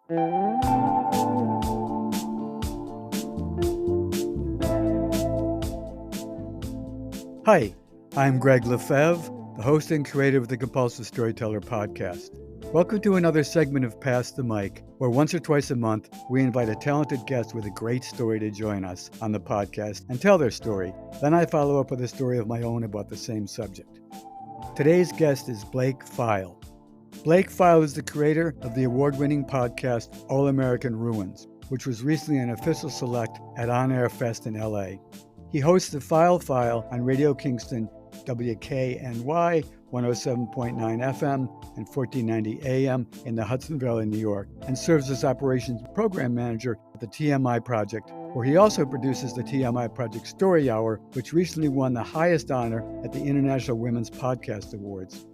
Hi, I'm Greg Lefebvre, the host and creator of the Compulsive Storyteller podcast. Welcome to another segment of Pass the Mic, where once or twice a month, we invite a talented guest with a great story to join us on the podcast and tell their story. Then I follow up with a story of my own about the same subject. Today's guest is Blake Pfeil. Blake Pfeil is the creator of the award-winning podcast All American Ruins, which was recently an official select at On Air Fest in LA. He hosts the Pfeil File on Radio Kingston, WKNY, 107.9 FM and 1490 AM in the Hudson Valley, New York, and serves as operations program manager at the TMI Project, where he also produces the TMI Project Story Hour, which recently won the highest honor at the International Women's Podcast Awards.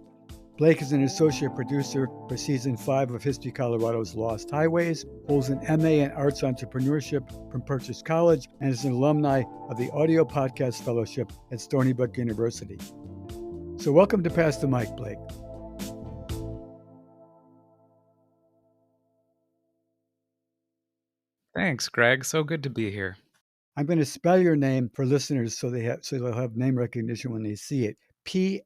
Blake is an associate producer for Season 5 of History Colorado's Lost Highways, holds an MA in Arts Entrepreneurship from Purchase College, and is an alumni of the Audio Podcast Fellowship at Stony Brook University. So welcome to Pass the Mic, Blake. Thanks, Greg. So good to be here. I'm going to spell your name for listeners so they'll have name recognition when they see it. Pfeil,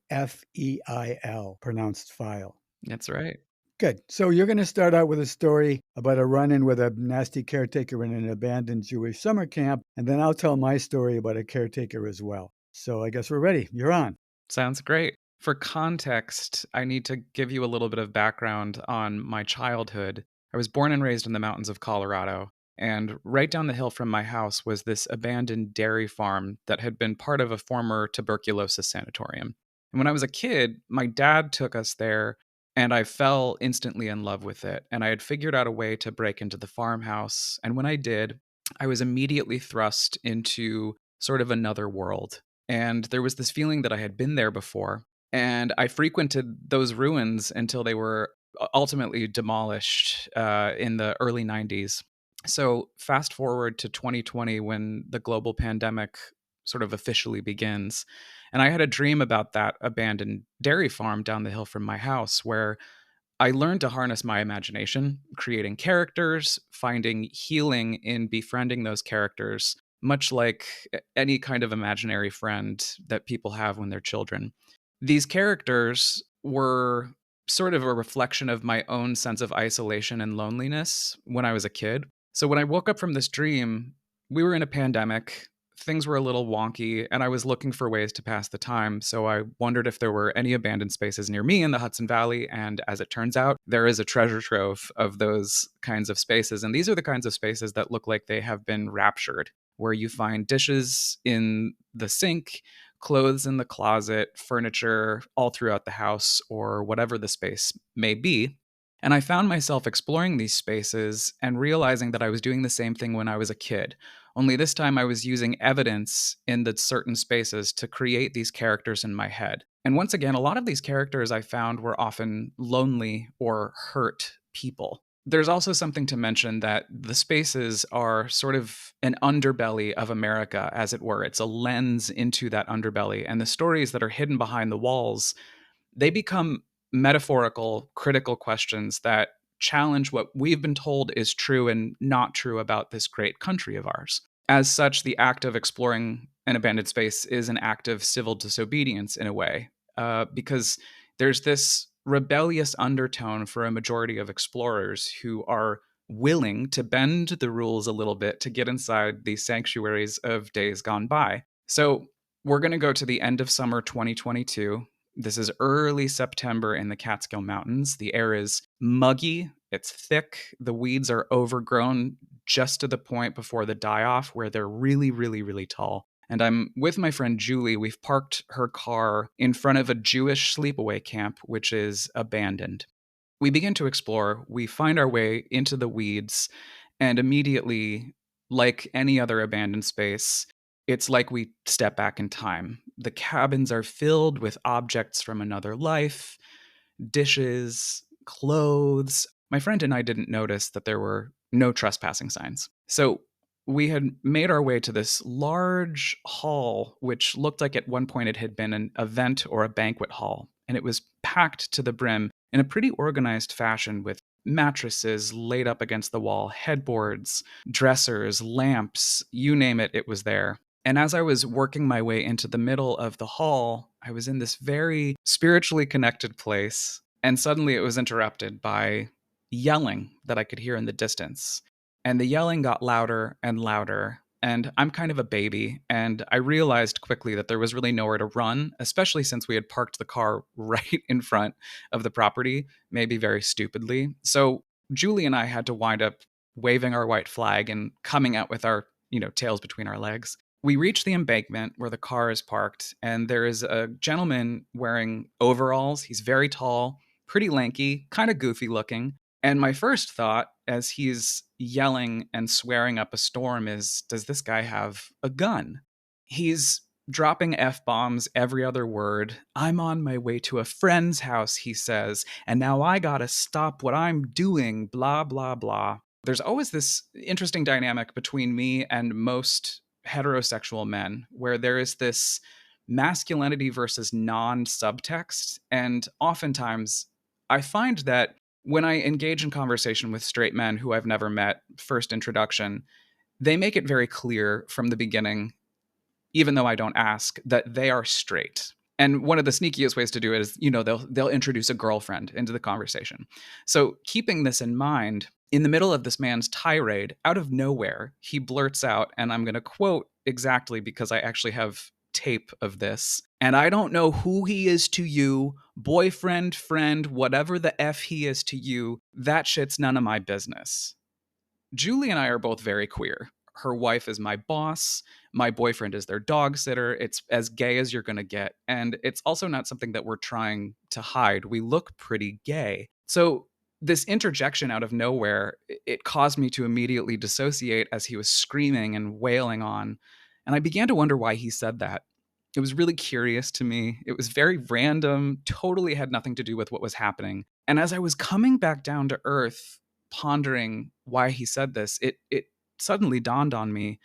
pronounced File. That's right. Good. So you're going to start out with a story about a run-in with a nasty caretaker in an abandoned Jewish summer camp, and then I'll tell my story about a caretaker as well. So I guess we're ready. You're on. Sounds great. For context, I need to give you a little bit of background on my childhood. I was born and raised in the mountains of Colorado, and right down the hill from my house was this abandoned dairy farm that had been part of a former tuberculosis sanatorium. And when I was a kid, my dad took us there, and I fell instantly in love with it. And I had figured out a way to break into the farmhouse. And when I did, I was immediately thrust into sort of another world. And there was this feeling that I had been there before. And I frequented those ruins until they were ultimately demolished in the early 90s. So fast forward to 2020 when the global pandemic sort of officially begins. And I had a dream about that abandoned dairy farm down the hill from my house where I learned to harness my imagination, creating characters, finding healing in befriending those characters, much like any kind of imaginary friend that people have when they're children. These characters were sort of a reflection of my own sense of isolation and loneliness when I was a kid. So when I woke up from this dream, we were in a pandemic, things were a little wonky, and I was looking for ways to pass the time. So I wondered if there were any abandoned spaces near me in the Hudson Valley. And as it turns out, there is a treasure trove of those kinds of spaces. And these are the kinds of spaces that look like they have been raptured, where you find dishes in the sink, clothes in the closet, furniture all throughout the house, or whatever the space may be. And I found myself exploring these spaces and realizing that I was doing the same thing when I was a kid. Only this time I was using evidence in the certain spaces to create these characters in my head. And once again, a lot of these characters I found were often lonely or hurt people. There's also something to mention that the spaces are sort of an underbelly of America, as it were. It's a lens into that underbelly. And the stories that are hidden behind the walls, they become metaphorical, critical questions that challenge what we've been told is true and not true about this great country of ours. As such, the act of exploring an abandoned space is an act of civil disobedience in a way, because there's this rebellious undertone for a majority of explorers who are willing to bend the rules a little bit to get inside these sanctuaries of days gone by. So we're going to go to the end of summer 2022. This is early September in the Catskill Mountains. The air is muggy, it's thick, the weeds are overgrown just to the point before the die-off where they're really, really, really tall. And I'm with my friend Julie. We've parked her car in front of a Jewish sleepaway camp, which is abandoned. We begin to explore, we find our way into the weeds, and immediately, like any other abandoned space, it's like we step back in time. The cabins are filled with objects from another life, dishes, clothes. My friend and I didn't notice that there were no trespassing signs. So we had made our way to this large hall, which looked like at one point it had been an event or a banquet hall. And it was packed to the brim in a pretty organized fashion with mattresses laid up against the wall, headboards, dressers, lamps, you name it, it was there. And as I was working my way into the middle of the hall, I was in this very spiritually connected place. And suddenly it was interrupted by yelling that I could hear in the distance. And the yelling got louder and louder. And I'm kind of a baby. And I realized quickly that there was really nowhere to run, especially since we had parked the car right in front of the property, maybe very stupidly. So Julie and I had to wind up waving our white flag and coming out with our, tails between our legs. We reach the embankment where the car is parked, and there is a gentleman wearing overalls. He's very tall, pretty lanky, kind of goofy looking. And my first thought as he's yelling and swearing up a storm is, does this guy have a gun? He's dropping F-bombs every other word. I'm on my way to a friend's house, he says, and now I gotta stop what I'm doing, blah, blah, blah. There's always this interesting dynamic between me and most heterosexual men where there is this masculinity versus non-subtext. And oftentimes I find that when I engage in conversation with straight men who I've never met, first introduction, they make it very clear from the beginning, even though I don't ask, that they are straight. And one of the sneakiest ways to do it is, they'll introduce a girlfriend into the conversation. So keeping this in mind, in the middle of this man's tirade, out of nowhere, he blurts out, and I'm going to quote exactly because I actually have tape of this. And I don't know who he is to you, boyfriend, friend, whatever the F he is to you, that shit's none of my business. Julie and I are both very queer. Her wife is my boss. My boyfriend is their dog sitter. It's as gay as you're going to get. And it's also not something that we're trying to hide. We look pretty gay. So this interjection out of nowhere, it caused me to immediately dissociate as he was screaming and wailing on. And I began to wonder why he said that. It was really curious to me. It was very random, totally had nothing to do with what was happening. And as I was coming back down to earth, pondering why he said this, it suddenly dawned on me,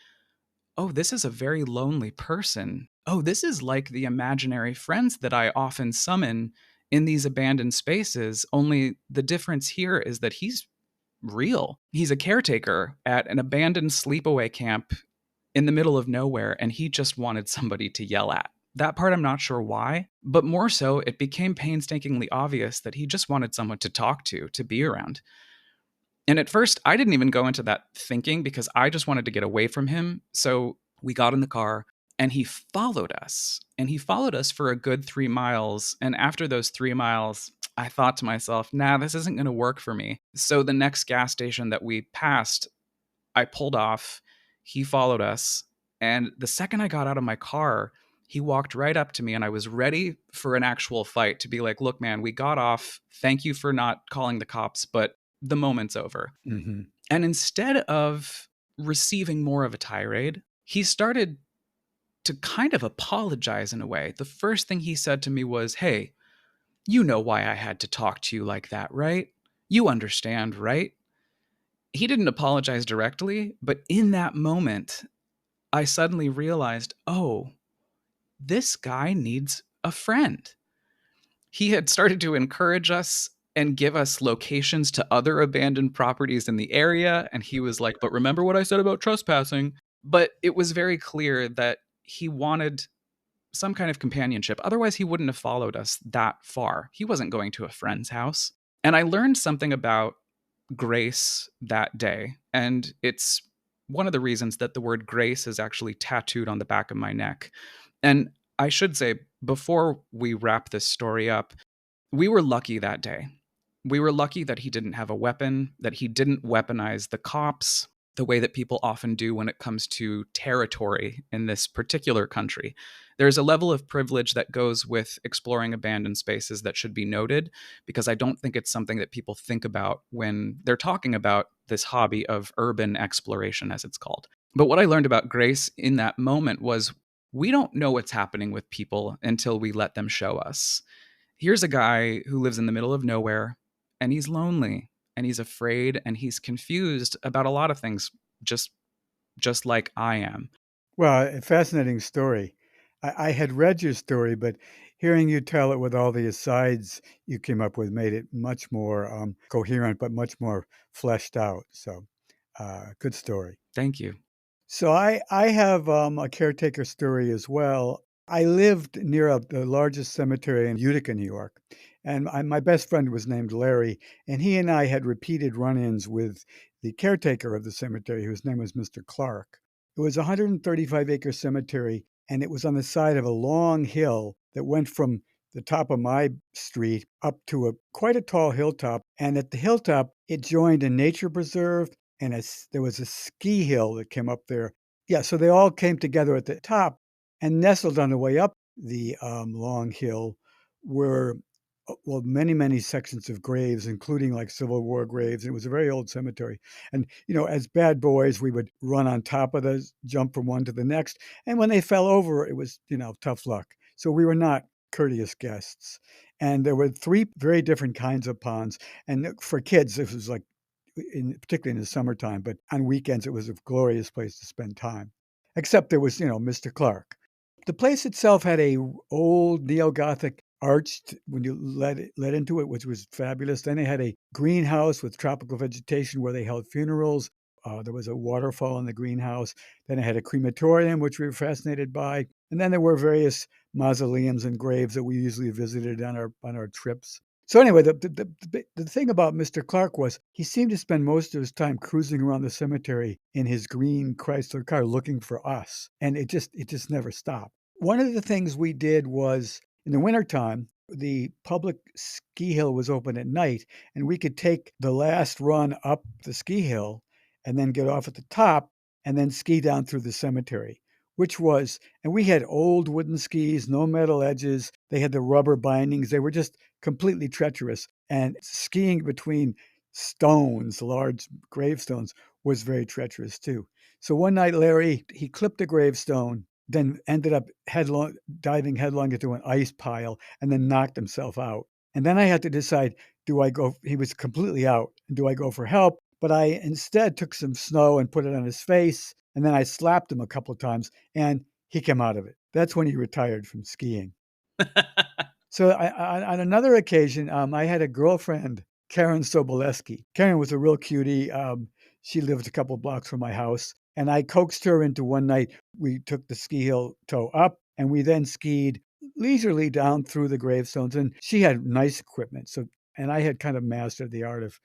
oh, this is a very lonely person. Oh, this is like the imaginary friends that I often summon in these abandoned spaces, only the difference here is that he's real. He's a caretaker at an abandoned sleepaway camp in the middle of nowhere, and he just wanted somebody to yell at. That part I'm not sure why, but more so, it became painstakingly obvious that he just wanted someone to talk to be around. And at first, I didn't even go into that thinking because I just wanted to get away from him. So we got in the car and he followed us. And he followed us for a good 3 miles. And after those 3 miles, I thought to myself, nah, this isn't going to work for me. So the next gas station that we passed, I pulled off. He followed us. And the second I got out of my car, he walked right up to me and I was ready for an actual fight to be like, look, man, we got off. Thank you for not calling the cops, but the moment's over. Mm-hmm. And instead of receiving more of a tirade, he started to kind of apologize in a way. The first thing he said to me was, hey, you know why I had to talk to you like that, right? You understand, right? He didn't apologize directly, but in that moment, I suddenly realized, oh, this guy needs a friend. He had started to encourage us and give us locations to other abandoned properties in the area. And he was like, but remember what I said about trespassing? But it was very clear that he wanted some kind of companionship. Otherwise, he wouldn't have followed us that far. He wasn't going to a friend's house. And I learned something about grace that day. And it's one of the reasons that the word grace is actually tattooed on the back of my neck. And I should say, before we wrap this story up, we were lucky that day. We were lucky that he didn't have a weapon, that he didn't weaponize the cops the way that people often do when it comes to territory in this particular country. There's a level of privilege that goes with exploring abandoned spaces that should be noted, because I don't think it's something that people think about when they're talking about this hobby of urban exploration, as it's called. But what I learned about grace in that moment was we don't know what's happening with people until we let them show us. Here's a guy who lives in the middle of nowhere, and he's lonely, and he's afraid, and he's confused about a lot of things, just like I am. Well, a fascinating story. I had read your story, but hearing you tell it with all the asides you came up with made it much more coherent, but much more fleshed out. So, good story. Thank you. So I have a caretaker story as well. I lived near the largest cemetery in Utica, New York, and my best friend was named Larry, and he and I had repeated run-ins with the caretaker of the cemetery, whose name was Mr. Clark. It was a 135-acre cemetery, and it was on the side of a long hill that went from the top of my street up to quite a tall hilltop. And at the hilltop, it joined a nature preserve, and there was a ski hill that came up there. Yeah, so they all came together at the top, and nestled on the way up the long hill were, well, many, many sections of graves, including like Civil War graves. It was a very old cemetery. And, as bad boys, we would run on top of those, jump from one to the next. And when they fell over, it was, tough luck. So we were not courteous guests. And there were 3 very different kinds of ponds. And for kids, this was like, particularly in the summertime, but on weekends, it was a glorious place to spend time. Except there was, Mr. Clark. The place itself had a old neo-Gothic arched when you let into it, which was fabulous. Then they had a greenhouse with tropical vegetation where they held funerals. There was a waterfall in the greenhouse. Then it had a crematorium, which we were fascinated by. And then there were various mausoleums and graves that we usually visited on our trips. So anyway, the thing about Mr. Clark was he seemed to spend most of his time cruising around the cemetery in his green Chrysler car looking for us. And it just never stopped. One of the things we did was in the wintertime, the public ski hill was open at night, and we could take the last run up the ski hill and then get off at the top and then ski down through the cemetery, and we had old wooden skis, no metal edges. They had the rubber bindings. They were just completely treacherous. And skiing between stones, large gravestones, was very treacherous too. So one night, Larry, he clipped a gravestone, then ended up diving headlong into an ice pile, and then knocked himself out. And then I had to decide, do I go? He was completely out. Do I go for help? But I instead took some snow and put it on his face. And then I slapped him a couple of times, and he came out of it. That's when he retired from skiing. So on another occasion, I had a girlfriend, Karen Soboleski. Karen was a real cutie. She lived a couple of blocks from my house. And I coaxed her into one night. We took the ski hill toe up, and we then skied leisurely down through the gravestones. And she had nice equipment. And I had kind of mastered the art of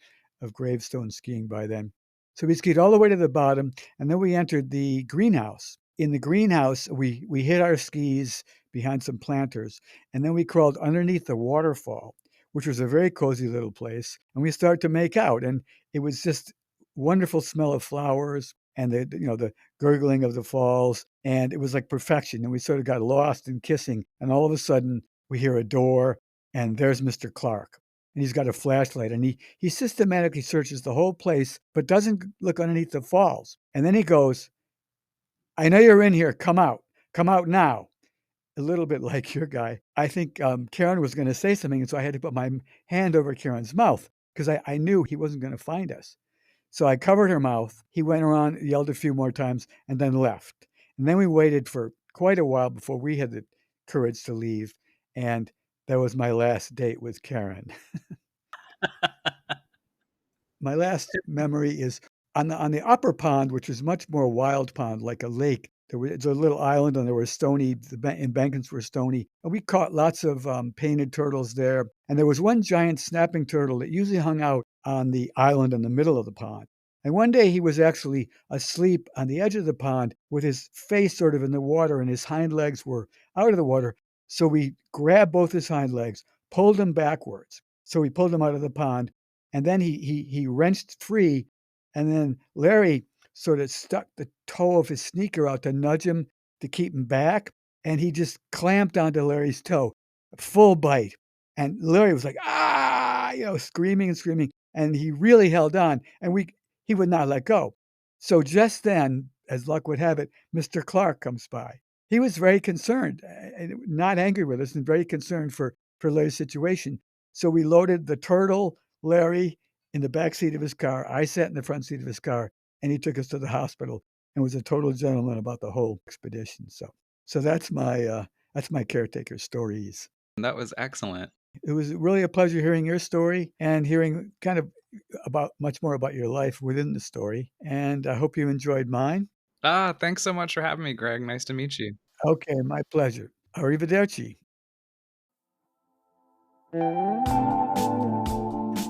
gravestone skiing by then. So we skied all the way to the bottom, and then we entered the greenhouse. In the greenhouse, we hid our skis behind some planters, and then we crawled underneath the waterfall, which was a very cozy little place, and we started to make out. And it was just wonderful smell of flowers and the gurgling of the falls, and it was like perfection. And we sort of got lost in kissing, and all of a sudden we hear a door, and there's Mr. Clark. And he's got a flashlight, and he systematically searches the whole place, but doesn't look underneath the falls. And then he goes, "I know you're in here. Come out now." A little bit like your guy. I think Karen was going to say something, and so I had to put my hand over Karen's mouth because I knew he wasn't going to find us. So I covered her mouth. He went around, yelled a few more times, and then left. And then we waited for quite a while before we had the courage to leave. And that was my last date with Karen. My last memory is on the upper pond, which was much more wild pond, like a lake. It's a little island, and there were the embankments were stony. And we caught lots of painted turtles there. And there was one giant snapping turtle that usually hung out on the island in the middle of the pond. And one day he was actually asleep on the edge of the pond with his face sort of in the water, and his hind legs were out of the water. So we grabbed both his hind legs, pulled him backwards. So we pulled him out of the pond, and then he wrenched free, and then Larry sort of stuck the toe of his sneaker out to nudge him to keep him back, and he just clamped onto Larry's toe, full bite. And Larry was like, "Ah!" Screaming and screaming, and he really held on, and he would not let go. So just then, as luck would have it, Mr. Clark comes by. He was very concerned, and not angry with us, and very concerned for Larry's situation. So we loaded the turtle, Larry, in the back seat of his car. I sat in the front seat of his car, and he took us to the hospital and was a total gentleman about the whole expedition. So that's my caretaker stories. That was excellent. It was really a pleasure hearing your story and hearing kind of much more about your life within the story. And I hope you enjoyed mine. Thanks so much for having me, Greg. Nice to meet you. Okay, my pleasure. Arrivederci.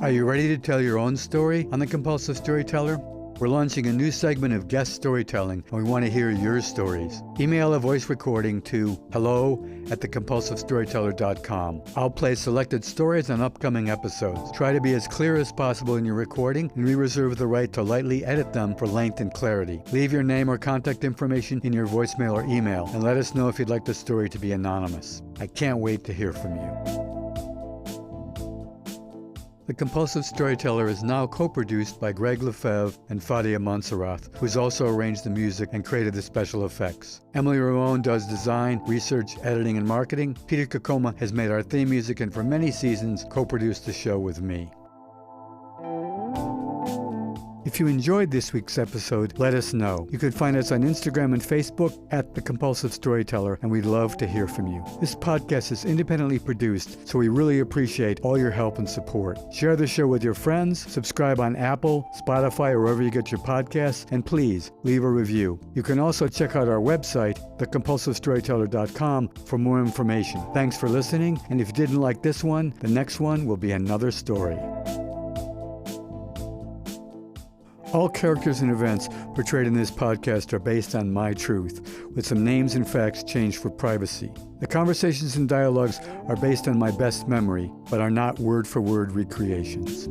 Are you ready to tell your own story on The Compulsive Storyteller? We're launching a new segment of guest storytelling, and we want to hear your stories. Email a voice recording to hello@thecompulsivestoryteller.com. I'll play selected stories on upcoming episodes. Try to be as clear as possible in your recording, and we reserve the right to lightly edit them for length and clarity. Leave your name or contact information in your voicemail or email, and let us know if you'd like the story to be anonymous. I can't wait to hear from you. The Compulsive Storyteller is now co-produced by Greg Lefebvre and Fadia Montserrat, who's also arranged the music and created the special effects. Emily Ramon does design, research, editing, and marketing. Peter Kokoma has made our theme music and for many seasons co-produced the show with me. If you enjoyed this week's episode, let us know. You can find us on Instagram and Facebook at The Compulsive Storyteller, and we'd love to hear from you. This podcast is independently produced, so we really appreciate all your help and support. Share the show with your friends, subscribe on Apple, Spotify, or wherever you get your podcasts, and please leave a review. You can also check out our website, thecompulsivestoryteller.com, for more information. Thanks for listening, and if you didn't like this one, the next one will be another story. All characters and events portrayed in this podcast are based on my truth, with some names and facts changed for privacy. The conversations and dialogues are based on my best memory, but are not word-for-word recreations.